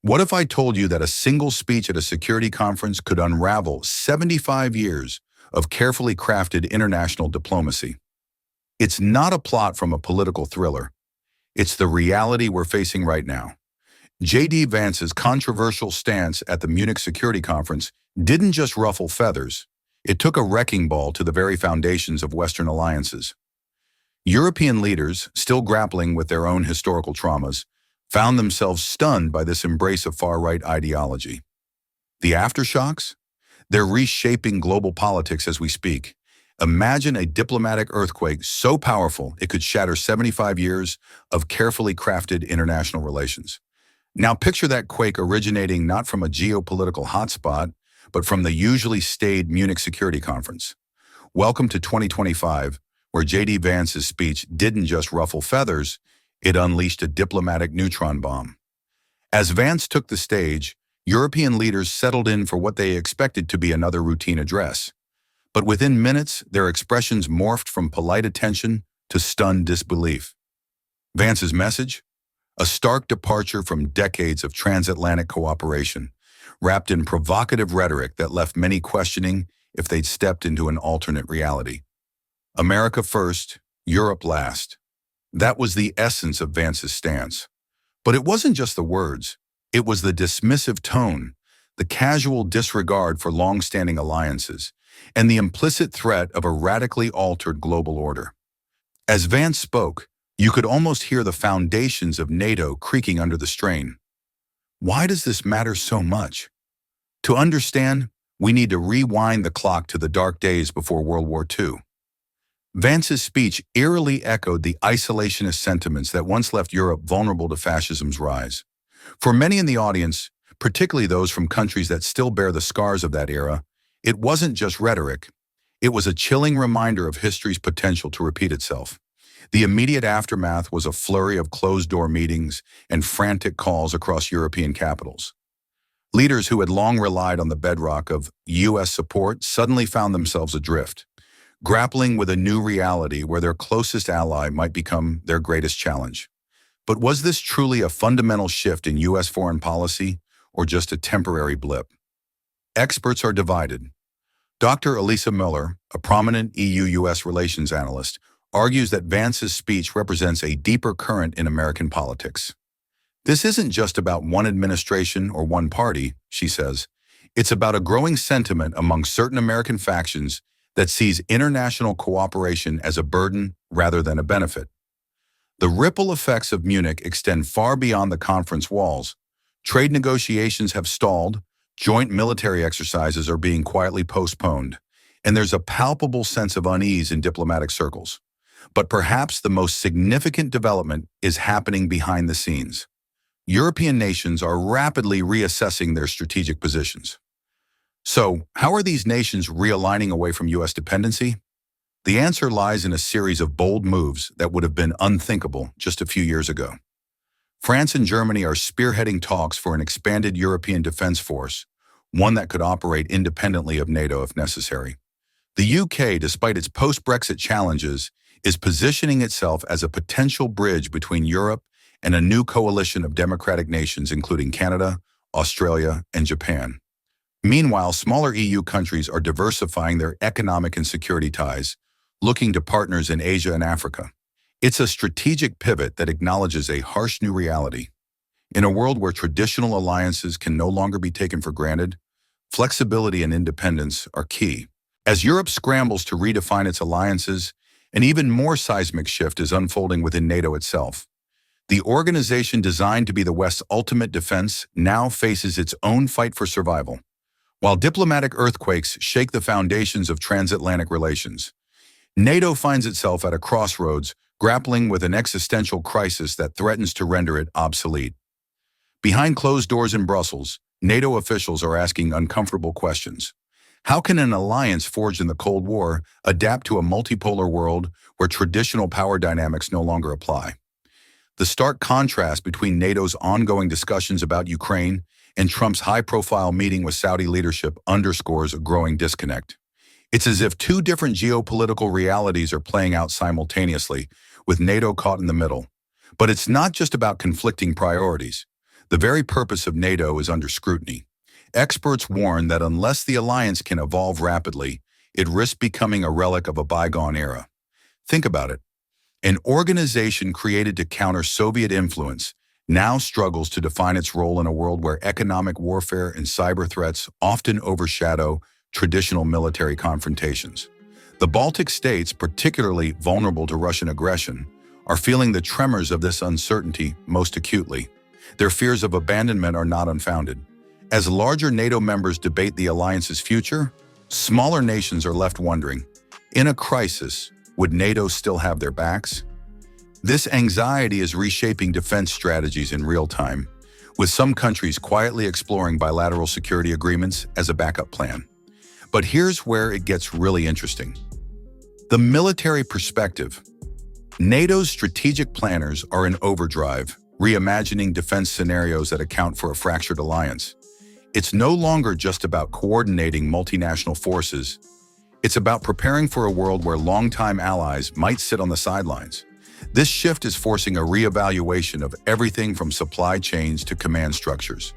What if I told you that a single speech at a security conference could unravel 75 years of carefully crafted international diplomacy? It's not a plot from a political thriller. It's the reality we're facing right now. JD Vance's controversial stance at the Munich Security Conference didn't just ruffle feathers. It took a wrecking ball to the very foundations of Western alliances. European leaders, still grappling with their own historical traumas, found themselves stunned by this embrace of far-right ideology. The aftershocks? They're reshaping global politics as we speak. Imagine a diplomatic earthquake so powerful it could shatter 75 years of carefully crafted international relations. Now picture that quake originating not from a geopolitical hotspot, but from the usually staid Munich Security Conference. Welcome to 2025, where JD Vance's speech didn't just ruffle feathers, it unleashed a diplomatic neutron bomb. As Vance took the stage, European leaders settled in for what they expected to be another routine address. But within minutes, their expressions morphed from polite attention to stunned disbelief. Vance's message? A stark departure from decades of transatlantic cooperation, wrapped in provocative rhetoric that left many questioning if they'd stepped into an alternate reality. America first, Europe last. That was the essence of Vance's stance. But it wasn't just the words. It was the dismissive tone, the casual disregard for long-standing alliances, and the implicit threat of a radically altered global order. As Vance spoke, you could almost hear the foundations of NATO creaking under the strain. Why does this matter so much? To understand, we need to rewind the clock to the dark days before World War II. Vance's speech eerily echoed the isolationist sentiments that once left Europe vulnerable to fascism's rise. For many in the audience, particularly those from countries that still bear the scars of that era, it wasn't just rhetoric. It was a chilling reminder of history's potential to repeat itself. The immediate aftermath was a flurry of closed-door meetings and frantic calls across European capitals. Leaders who had long relied on the bedrock of U.S. support suddenly found themselves adrift, grappling with a new reality where their closest ally might become their greatest challenge. But was this truly a fundamental shift in U.S. foreign policy, or just a temporary blip? Experts are divided. Dr. Elisa Miller, a prominent EU-U.S. relations analyst, argues that Vance's speech represents a deeper current in American politics. This isn't just about one administration or one party, she says. It's about a growing sentiment among certain American factions that sees international cooperation as a burden rather than a benefit. The ripple effects of Munich extend far beyond the conference walls. Trade negotiations have stalled, joint military exercises are being quietly postponed, and there's a palpable sense of unease in diplomatic circles. But perhaps the most significant development is happening behind the scenes. European nations are rapidly reassessing their strategic positions. So, how are these nations realigning away from U.S. dependency? The answer lies in a series of bold moves that would have been unthinkable just a few years ago. France and Germany are spearheading talks for an expanded European defense force, one that could operate independently of NATO if necessary. The UK, despite its post-Brexit challenges, is positioning itself as a potential bridge between Europe and a new coalition of democratic nations including Canada, Australia, and Japan. Meanwhile, smaller EU countries are diversifying their economic and security ties, looking to partners in Asia and Africa. It's a strategic pivot that acknowledges a harsh new reality. In a world where traditional alliances can no longer be taken for granted, flexibility and independence are key. As Europe scrambles to redefine its alliances, an even more seismic shift is unfolding within NATO itself. The organization designed to be the West's ultimate defense now faces its own fight for survival. While diplomatic earthquakes shake the foundations of transatlantic relations, NATO finds itself at a crossroads, grappling with an existential crisis that threatens to render it obsolete. Behind closed doors in Brussels, NATO officials are asking uncomfortable questions. How can an alliance forged in the Cold War adapt to a multipolar world where traditional power dynamics no longer apply? The stark contrast between NATO's ongoing discussions about Ukraine and Trump's high-profile meeting with Saudi leadership underscores a growing disconnect. It's as if two different geopolitical realities are playing out simultaneously, with NATO caught in the middle. But it's not just about conflicting priorities. The very purpose of NATO is under scrutiny. Experts warn that unless the alliance can evolve rapidly, it risks becoming a relic of a bygone era. Think about it. An organization created to counter Soviet influence now struggles to define its role in a world where economic warfare and cyber threats often overshadow traditional military confrontations. The Baltic states, particularly vulnerable to Russian aggression, are feeling the tremors of this uncertainty most acutely. Their fears of abandonment are not unfounded. As larger NATO members debate the alliance's future, smaller nations are left wondering, in a crisis, would NATO still have their backs? This anxiety is reshaping defense strategies in real time, with some countries quietly exploring bilateral security agreements as a backup plan. But here's where it gets really interesting. The military perspective. NATO's strategic planners are in overdrive, reimagining defense scenarios that account for a fractured alliance. It's no longer just about coordinating multinational forces. It's about preparing for a world where longtime allies might sit on the sidelines. This shift is forcing a reevaluation of everything from supply chains to command structures.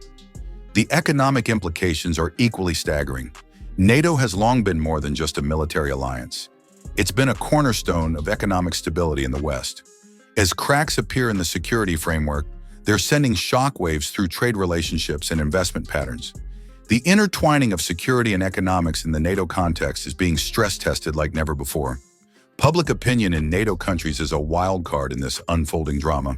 The economic implications are equally staggering. NATO has long been more than just a military alliance. It's been a cornerstone of economic stability in the West. As cracks appear in the security framework, they're sending shockwaves through trade relationships and investment patterns. The intertwining of security and economics in the NATO context is being stress-tested like never before. Public opinion in NATO countries is a wild card in this unfolding drama.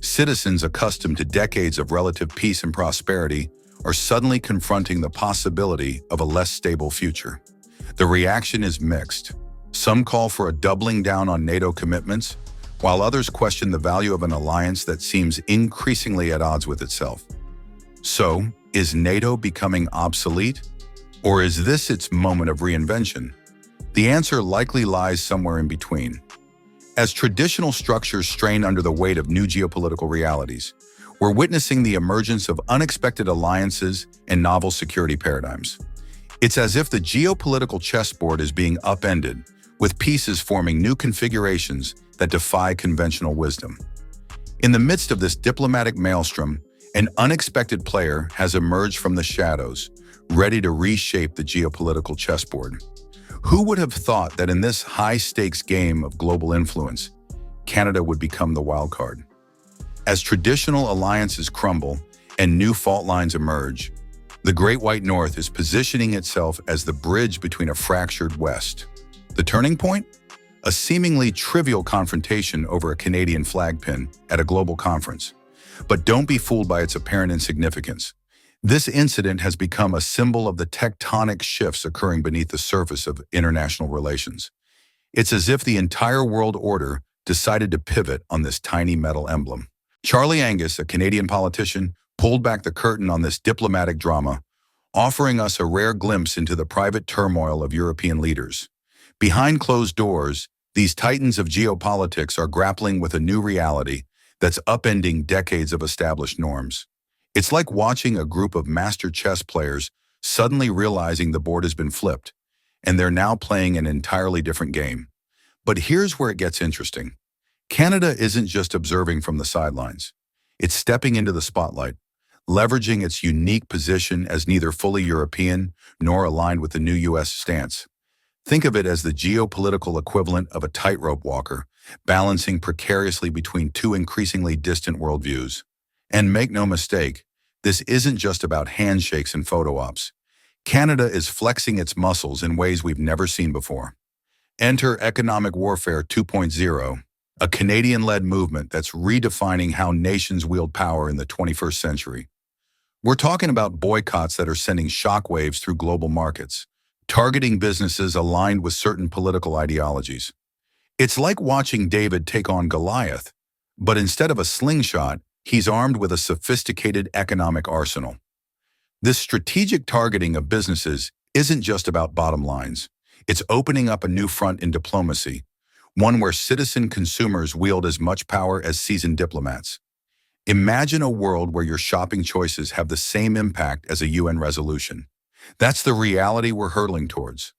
Citizens accustomed to decades of relative peace and prosperity are suddenly confronting the possibility of a less stable future. The reaction is mixed. Some call for a doubling down on NATO commitments, while others question the value of an alliance that seems increasingly at odds with itself. So, is NATO becoming obsolete? Or is this its moment of reinvention? The answer likely lies somewhere in between. As traditional structures strain under the weight of new geopolitical realities, we're witnessing the emergence of unexpected alliances and novel security paradigms. It's as if the geopolitical chessboard is being upended, with pieces forming new configurations that defy conventional wisdom. In the midst of this diplomatic maelstrom, an unexpected player has emerged from the shadows, ready to reshape the geopolitical chessboard. Who would have thought that in this high-stakes game of global influence, Canada would become the wild card? As traditional alliances crumble and new fault lines emerge, the Great White North is positioning itself as the bridge between a fractured West. The turning point? A seemingly trivial confrontation over a Canadian flag pin at a global conference. But don't be fooled by its apparent insignificance. This incident has become a symbol of the tectonic shifts occurring beneath the surface of international relations. It's as if the entire world order decided to pivot on this tiny metal emblem. Charlie Angus, a Canadian politician, pulled back the curtain on this diplomatic drama, offering us a rare glimpse into the private turmoil of European leaders. Behind closed doors, these titans of geopolitics are grappling with a new reality that's upending decades of established norms. It's like watching a group of master chess players suddenly realizing the board has been flipped, and they're now playing an entirely different game. But here's where it gets interesting. Canada isn't just observing from the sidelines. It's stepping into the spotlight, leveraging its unique position as neither fully European nor aligned with the new U.S. stance. Think of it as the geopolitical equivalent of a tightrope walker, balancing precariously between two increasingly distant worldviews. And make no mistake, this isn't just about handshakes and photo ops. Canada is flexing its muscles in ways we've never seen before. Enter Economic Warfare 2.0, a Canadian-led movement that's redefining how nations wield power in the 21st century. We're talking about boycotts that are sending shockwaves through global markets, targeting businesses aligned with certain political ideologies. It's like watching David take on Goliath, but instead of a slingshot, he's armed with a sophisticated economic arsenal. This strategic targeting of businesses isn't just about bottom lines. It's opening up a new front in diplomacy, one where citizen consumers wield as much power as seasoned diplomats. Imagine a world where your shopping choices have the same impact as a UN resolution. That's the reality we're hurtling towards.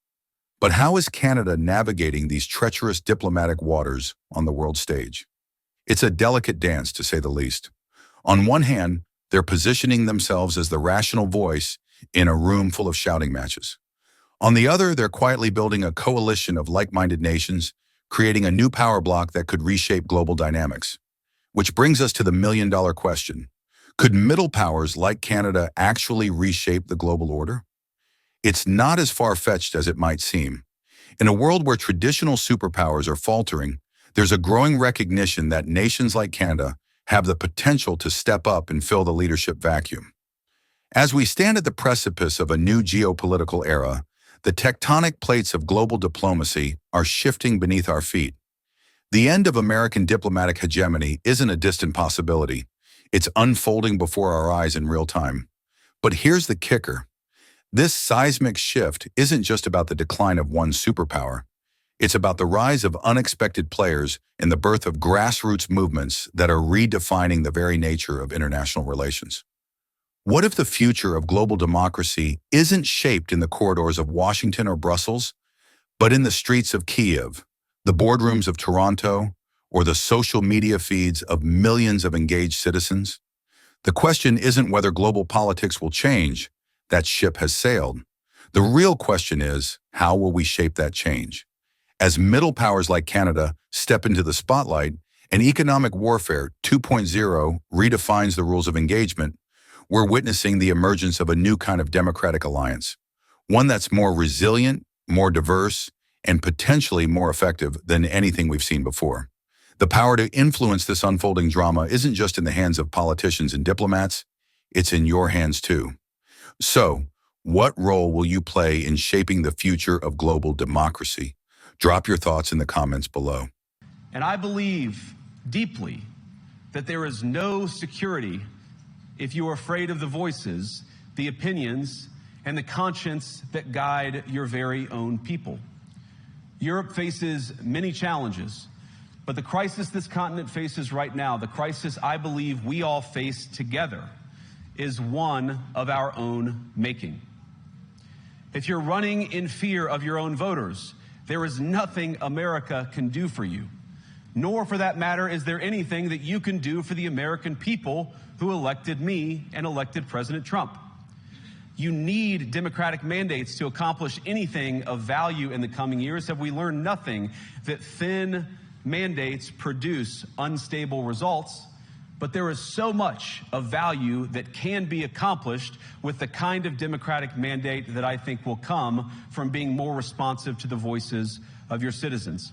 But how is Canada navigating these treacherous diplomatic waters on the world stage? It's a delicate dance, to say the least. On one hand, They're positioning themselves as the rational voice in a room full of shouting matches. On the other, they're quietly building a coalition of like-minded nations, creating a new power bloc that could reshape global dynamics. Which brings us to the million-dollar question. Could middle powers like Canada actually reshape the global order? It's not as far-fetched as it might seem. In a world where traditional superpowers are faltering, there's a growing recognition that nations like Canada have the potential to step up and fill the leadership vacuum. As we stand at the precipice of a new geopolitical era, the tectonic plates of global diplomacy are shifting beneath our feet. The end of American diplomatic hegemony isn't a distant possibility. It's unfolding before our eyes in real time. But here's the kicker. This seismic shift isn't just about the decline of one superpower. It's about the rise of unexpected players and the birth of grassroots movements that are redefining the very nature of international relations. What if the future of global democracy isn't shaped in the corridors of Washington or Brussels, but in the streets of Kyiv, the boardrooms of Toronto, or the social media feeds of millions of engaged citizens? The question isn't whether global politics will change. That ship has sailed. The real question is, how will we shape that change? As middle powers like Canada step into the spotlight and economic warfare 2.0 redefines the rules of engagement, we're witnessing the emergence of a new kind of democratic alliance, one that's more resilient, more diverse, and potentially more effective than anything we've seen before. The power to influence this unfolding drama isn't just in the hands of politicians and diplomats, it's in your hands too. So, what role will you play in shaping the future of global democracy? Drop your thoughts in the comments below. And I believe deeply that there is no security if you are afraid of the voices, the opinions, and the conscience that guide your very own people. Europe faces many challenges, but the crisis this continent faces right now, the crisis I believe we all face together, is one of our own making. If you're running in fear of your own voters, there is nothing America can do for you. Nor, for that matter, is there anything that you can do for the American people who elected me and elected President Trump. You need democratic mandates to accomplish anything of value in the coming years. Have we learned nothing that thin mandates produce unstable results? But there is so much of value that can be accomplished with the kind of democratic mandate that I think will come from being more responsive to the voices of your citizens.